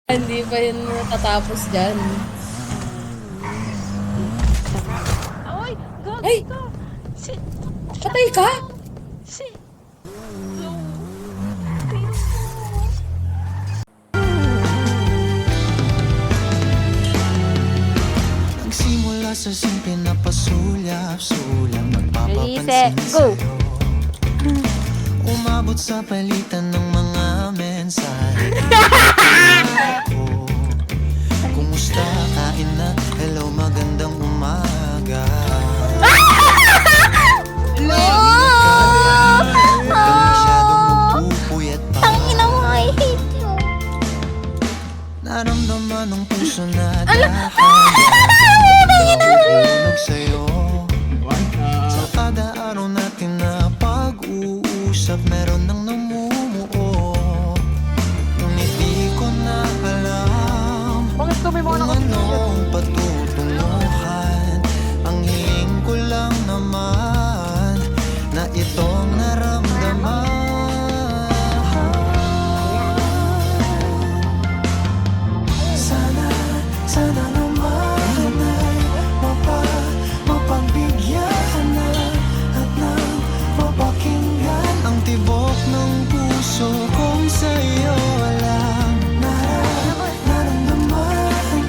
Hindi pa yun natatapos dyan. Ay! Gagi Ay! ka! Shit! Patay ka? Shit! Nagsimula sa simple na pasulyap-sulyap, Elise, magpapapansin go! sa'yo. Umabot sa palitan ng mga mensahe. Kumusta, kain na, hello, magandang umaga. Huwag kang masyadong magpupuyat pa. Tangina mo, I hate you! Naramdaman ng puso na dahan-dahan sa'yo. Sa kada araw natin na pag-uusap, meron nang namumuo. Ngunit di ko na alam Bakit kami mga kung anong patutunguhan. Ang hiling ko lang naman na itong naramdaman. Sana naman ay mapagbigyan na at nang mapakinggan ang tibok ng puso kong sa'yo alam. Naramdaman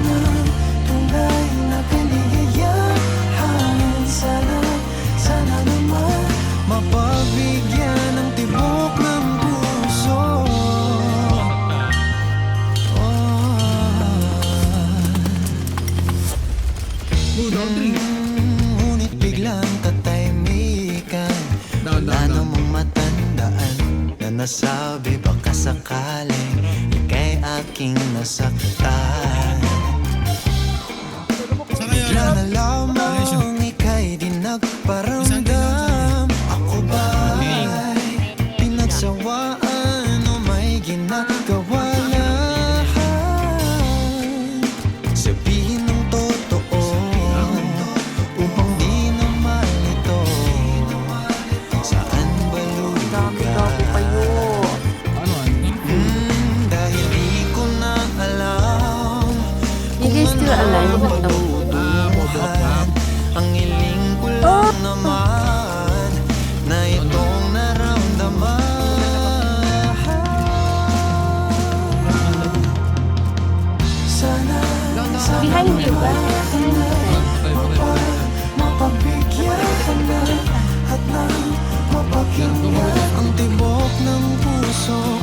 ng tunay na kaligayahan. Sana naman mapagbigyan ng tibok ng puso. Ngunit biglang katahimikan. Wala namang matandaan na nasabi baka sakaling ika'y aking nasaktan. Bigla na lamang ika'y di nagparamdam. Ako ba'y pinagsawaan o may ginagawa lahat? Sabihin ng totoo upang di na malito. Saan ba lugar? Dahil di ko na alam It is still alive. patutunguhan. Ang hiling ko lang naman na itong naramdaman. Sana Behind you ba? mapagbigyan ka na at nang mapakinggan ang tibok ng puso